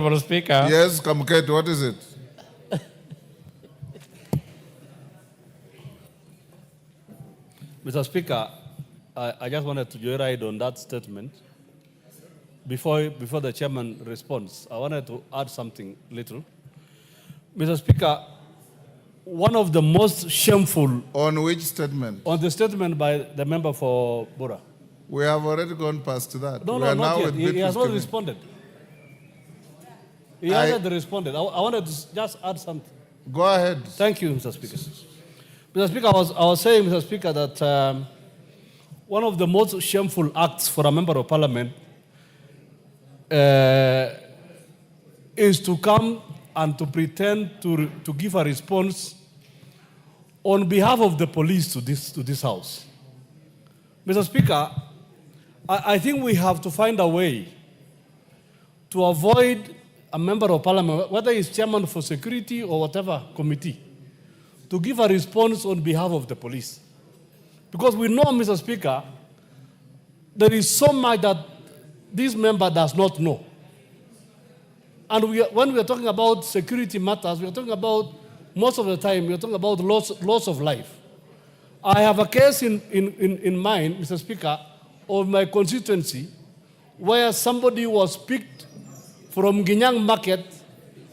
Mr. Speaker. Yes, Kamket, what is it? Mr. Speaker, I just wanted to joyride on that statement. Before the chairman responds, I wanted to add something little. Mr. Speaker, one of the most shameful... On which statement? On the statement by the member for Bora. We have already gone past that. No, we are not now yet. He has not responded. He hasn't responded. I wanted to just add something. Go ahead. Thank you, Mr. Speaker. Mr. Speaker, I was saying, Mr. Speaker, that one of the most shameful acts for a member of parliament is to come and to pretend to give a response on behalf of the police to this house. Mr. Speaker, I think we have to find a way to avoid a member of parliament, whether he's chairman for security or whatever committee, to give a response on behalf of the police. Because we know, Mr. Speaker, there is so much that this member does not know. And when we are talking about security matters, we are talking about, most of the time, we are talking about loss of life. I have a case in mind, Mr. Speaker, of my constituency, where somebody was picked from Ginyang Market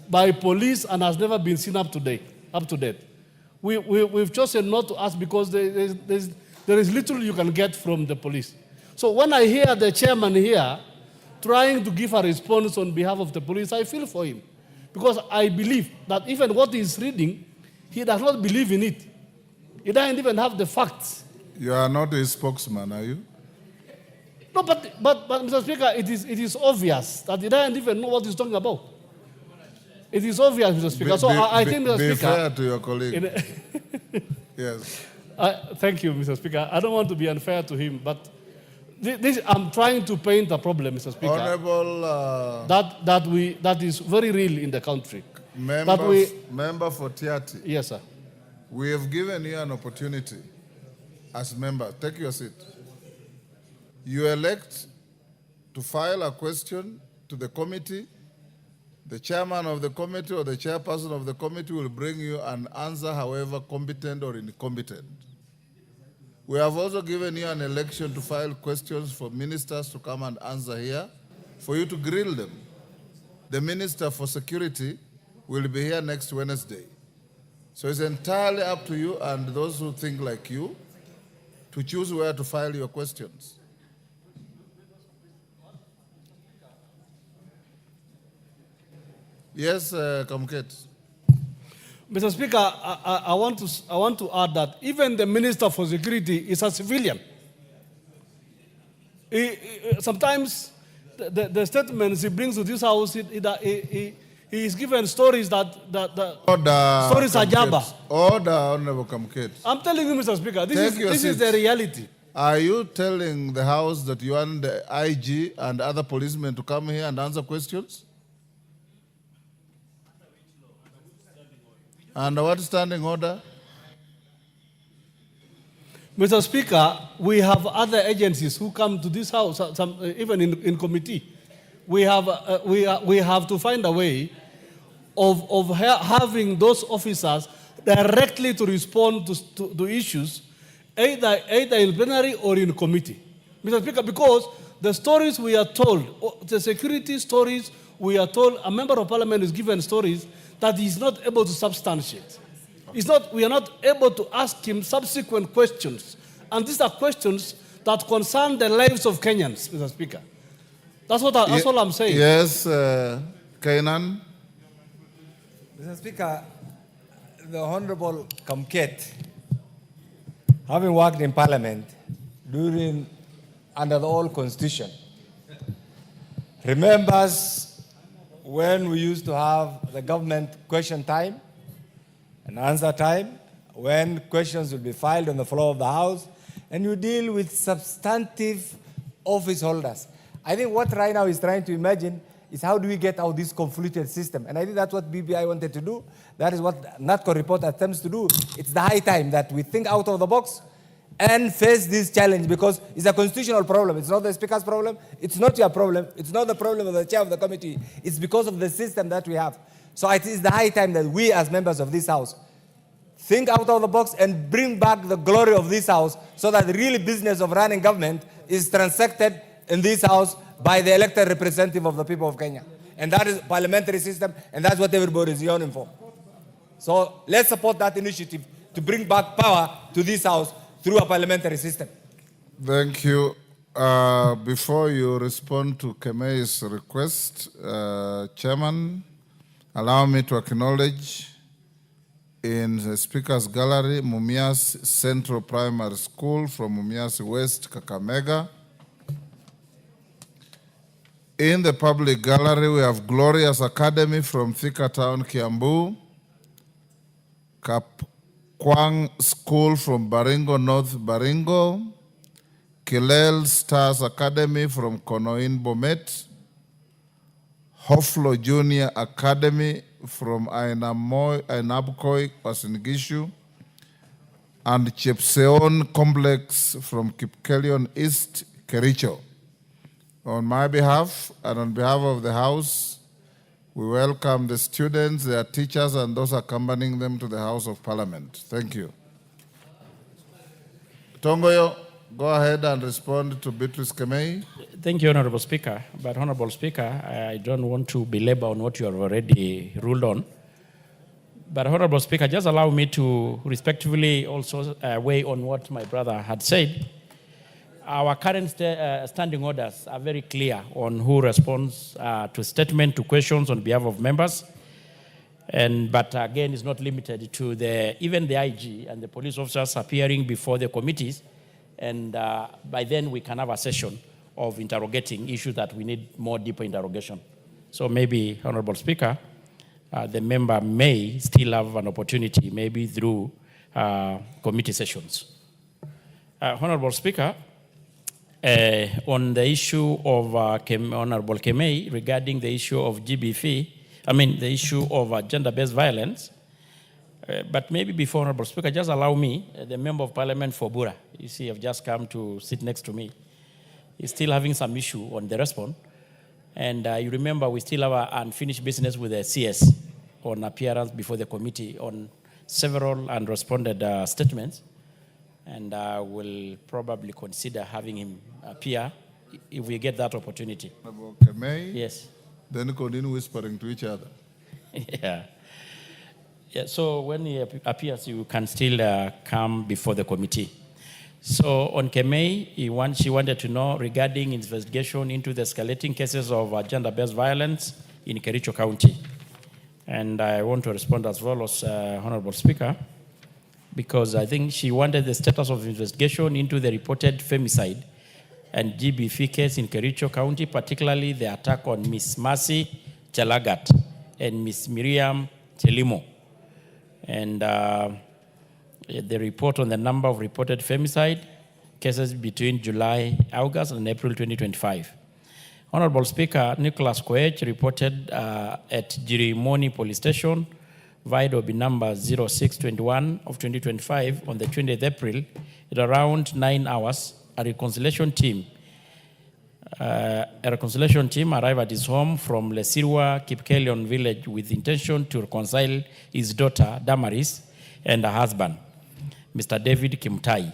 by police and has never been seen up to date. We've chosen not to ask because there is little you can get from the police. So when I hear the chairman here trying to give a response on behalf of the police, I feel for him. Because I believe that even what he's reading, he does not believe in it. He doesn't even have the facts. You are not a spokesman, are you? No, but Mr. Speaker, it is obvious that he doesn't even know what he's talking about. It is obvious, Mr. Speaker. I think, Mr. Speaker... Be fair to your colleague. Yes. Thank you, Mr. Speaker. I don't want to be unfair to him, but I'm trying to paint a problem, Mr. Speaker. Honorable... that is very real in the country. Member for Tiati. Yes, sir. We have given you an opportunity as member. Take your seat. You elect to file a question to the committee. The chairman of the committee or the chairperson of the committee will bring you an answer, however competent or incompetent. We have also given you an election to file questions for ministers to come and answer here, for you to grill them. The Minister for Security will be here next Wednesday. So it's entirely up to you and those who think like you to choose where to file your questions. Yes, Kamket. Mr. Speaker, I want to add that even the Minister for Security is a civilian. Sometimes the statements he brings to this house, he is given stories that stories are jaba. Order, Honorable Kamket. I'm telling you, Mr. Speaker, this is the reality. Are you telling the House that you want the IG and other policemen to come here and answer questions? Under what standing order? Mr. Speaker, we have other agencies who come to this house, even in committee. We have to find a way of having those officers directly to respond to issues, either in plenary or in committee. Mr. Speaker, because the stories we are told, the security stories we are told, a member of parliament is given stories that he's not able to substantiate. We are not able to ask him subsequent questions. And these are questions that concern the lives of Kenyans, Mr. Speaker. That's all I'm saying. Yes, Kainan. Mr. Speaker, the Honorable Kamket, having worked in Parliament under the old Constitution, remembers when we used to have the government question time and answer time, when questions would be filed on the floor of the House, and you deal with substantive office holders. I think what right now is trying to imagine is how do we get out this conflicted system? And I think that's what BBI wanted to do. That is what NATCO report attempts to do. It's the high time that we think out of the box and face this challenge, because it's a constitutional problem. It's not the Speaker's problem. It's not your problem. It's not the problem of the chair of the committee. It's because of the system that we have. So it is the high time that we, as members of this House, think out of the box and bring back the glory of this House, so that the real business of running government is transacted in this House by the elected representative of the people of Kenya. And that is parliamentary system, and that's what everybody is yearning for. So let's support that initiative to bring back power to this House through a parliamentary system. Thank you. Before you respond to Kemei's request, Chairman, allow me to acknowledge in the Speaker's Gallery, Mumias Central Primary School from Mumias West, Kakamega. In the public gallery, we have Glorious Academy from Thika Town, Kiambu, Kapkwang School from Baringo, North Baringo, Kilel Stars Academy from Konoin, Bomet, Hoflo Junior Academy from Ainabkoi, Pasingishu, and Chepseon Complex from Kipkelion East, Kericho. On my behalf and on behalf of the House, we welcome the students, their teachers, and those accompanying them to the House of Parliament. Thank you. Tongoyo, go ahead and respond to Beatrice Kemei. Thank you, Honorable Speaker. But, Honorable Speaker, I don't want to belabor on what you have already ruled on. But, Honorable Speaker, just allow me to respectfully also weigh on what my brother had said. Our current standing orders are very clear on who responds to statement, to questions on behalf of members. But again, it's not limited to even the IG and the police officers appearing before the committees. And by then, we can have a session of interrogating issues that we need more deeper interrogation. So maybe, Honorable Speaker, the member may still have an opportunity, maybe through committee sessions. Honorable Speaker, on the issue of Honorable Kemei regarding the issue of GBV, the issue of gender-based violence, but maybe before, Honorable Speaker, just allow me, the Member of Parliament for Bura, you see, have just come to sit next to me. He's still having some issue on the response. And you remember we still have an unfinished business with the CS on appearance before the committee on several unresponded statements. And we'll probably consider having him appear if we get that opportunity. Kemei? Yes. Then continue whispering to each other. Yeah. So when he appears, you can still come before the committee. So on Kemei, she wanted to know regarding investigation into the escalating cases of gender-based violence in Kericho County. And I want to respond as well as Honorable Speaker, because I think she wanted the status of investigation into the reported femicide and GBV case in Kericho County, particularly the attack on Miss Mercy Chelagat and Miss Miriam Chelimo. And the report on the number of reported femicide cases between July, August, and April 2025. Honorable Speaker, Nicholas Koech reported at Jirimoni Police Station, VIDOB number 0621 of 2025 on the 20th April at around 9 hours. A reconciliation team arrived at his home from Lesirwa, Kipkelion village with intention to reconcile his daughter, Damaris, and her husband, Mr. David Kimtai.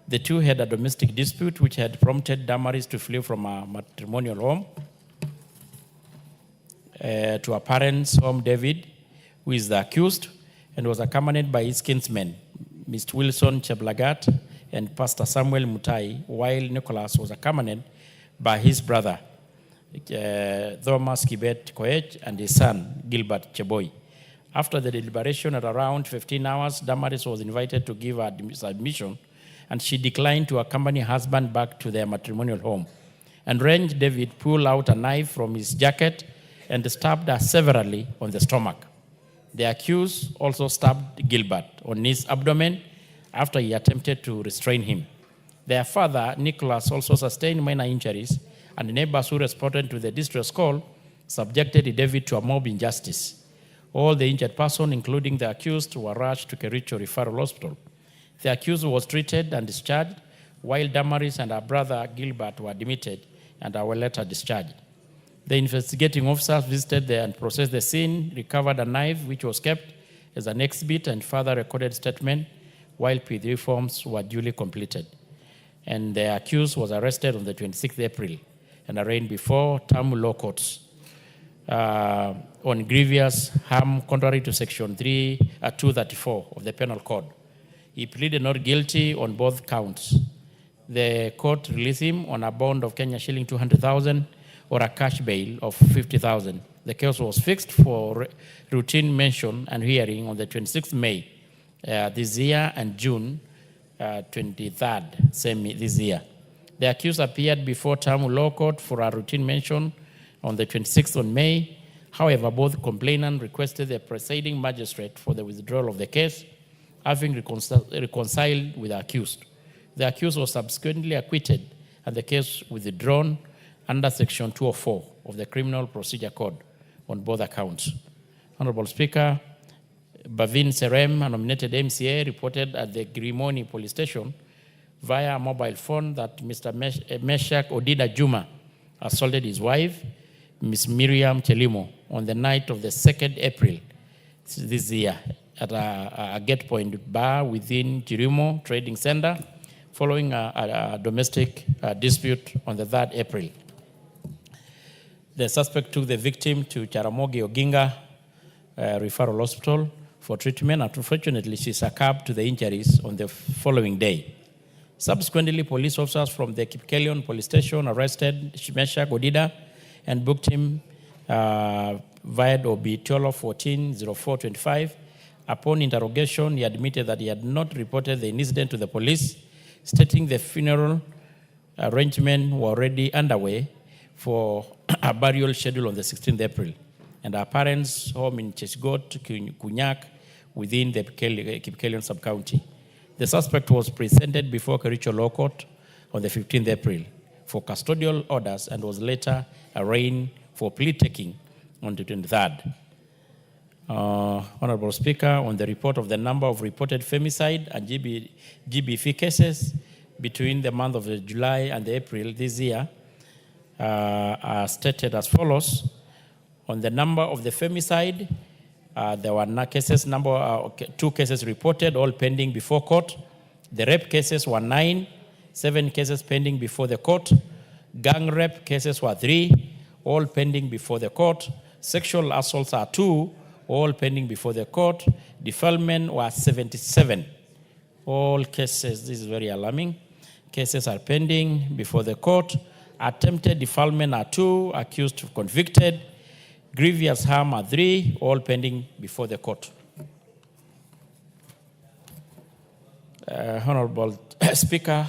The two had a domestic dispute which had prompted Damaris to flee from her matrimonial home to her parents' home, David, who is the accused, and was accompanied by his kinsmen, Mr. Wilson Cheblagat and Pastor Samuel Mutai, while Nicholas was accompanied by his brother, Thomas Kibet Koech, and his son, Gilbert Cheboy. After the deliberation at around 15 hours, Damaris was invited to give her submission, and she declined to accompany her husband back to their matrimonial home. Enraged, David pulled out a knife from his jacket and stabbed her severally on the stomach. The accused also stabbed Gilbert on his abdomen after he attempted to restrain him. Their father, Nicholas, also sustained minor injuries, and neighbors who responded to the distress call subjected David to a mob injustice. All the injured persons, including the accused, were rushed to Kericho Referral Hospital. The accused was treated and discharged, while Damaris and her brother Gilbert were admitted and were later discharged. The investigating officers visited and processed the scene, recovered a knife which was kept as an exhibit, and further recorded statement, while P3 forms were duly completed. And the accused was arrested on the 26th April and arraigned before Tamu law courts on grievous harm contrary to Section 234 of the Penal Code. He pleaded not guilty on both counts. The court released him on a bond of Kenya shilling 200,000 or a cash bail of 50,000. The case was fixed for routine mention and hearing on the 26th May this year and June 23rd this year. The accused appeared before Tamu Law Court for a routine mention on the 26th of May. However, both complainant requested the presiding magistrate for the withdrawal of the case, having reconciled with the accused. The accused was subsequently acquitted and the case withdrawn under Section 204 of the Criminal Procedure Code on both accounts. Honorable Speaker, Bavin Serem, a nominated MCA, reported at the Grimoni police station via a mobile phone that Mr. Meshak Odida Juma assaulted his wife, Ms. Miriam Chelimo, on the night of the 2nd April this year at a Gate Point bar within Chirimo Trading Center following a domestic dispute on the 3rd April. The suspect took the victim to Jaramogi Oginga Referral Hospital for treatment, and unfortunately she succumbed to the injuries on the following day. Subsequently, police officers from the Kipkelion police station arrested Meshak Odida and booked him via OB 12-14-0425. Upon interrogation, he admitted that he had not reported the incident to the police, stating the funeral arrangements were already underway for a burial schedule on the 16th April, and our parents' home in Chesgot, Kunyak, within the Kipkelion sub-county. The suspect was presented before Kericho Law Court on the 15th April for custodial orders and was later arraigned for plea taking on the 23rd. Honorable Speaker, on the report of the number of reported femicide and GBV cases between the month of July and April this year, are stated as follows. On the number of the femicide, there were two cases reported, all pending before court. The rape cases were 9, 7 cases pending before the court. Gang rape cases were 3, all pending before the court. Sexual assaults are 2, all pending before the court. Defilement were 77. All cases, this is very alarming, cases are pending before the court. Attempted defilement are 2, accused convicted. Grievous harm are 3, all pending before the court. Honorable Speaker,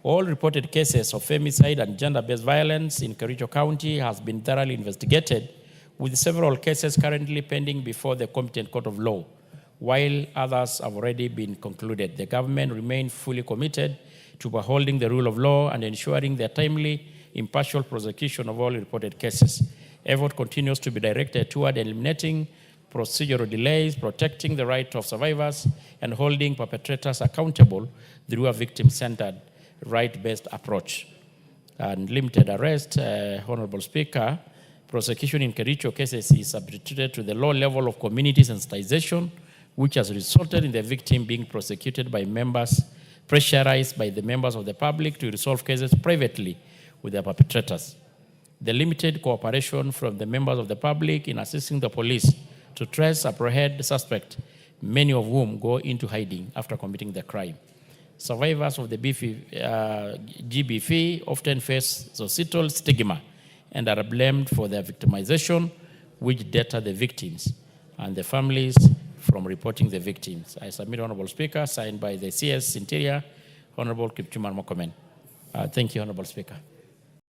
all reported cases of femicide and gender-based violence in Kericho County has been thoroughly investigated, with several cases currently pending before the competent court of law, while others have already been concluded. The government remains fully committed to upholding the rule of law and ensuring the timely, impartial prosecution of all reported cases. Effort continues to be directed toward eliminating procedural delays, protecting the right of survivors, and holding perpetrators accountable through a victim-centered, right-based approach. And limited arrest, Honorable Speaker, prosecution in Kericho cases is subjected to the low level of community sensitization, which has resulted in the victim being prosecuted by members, pressurized by the members of the public to resolve cases privately with the perpetrators. The limited cooperation from the members of the public in assisting the police to trace, apprehend suspects, many of whom go into hiding after committing the crime. Survivors of the GBV often face societal stigma and are blamed for their victimization, which deter the victims and the families from reporting the victims. I submit, Honorable Speaker, signed by the CS Interior, Honorable Kipchumar Mokomen. Thank you, Honorable Speaker.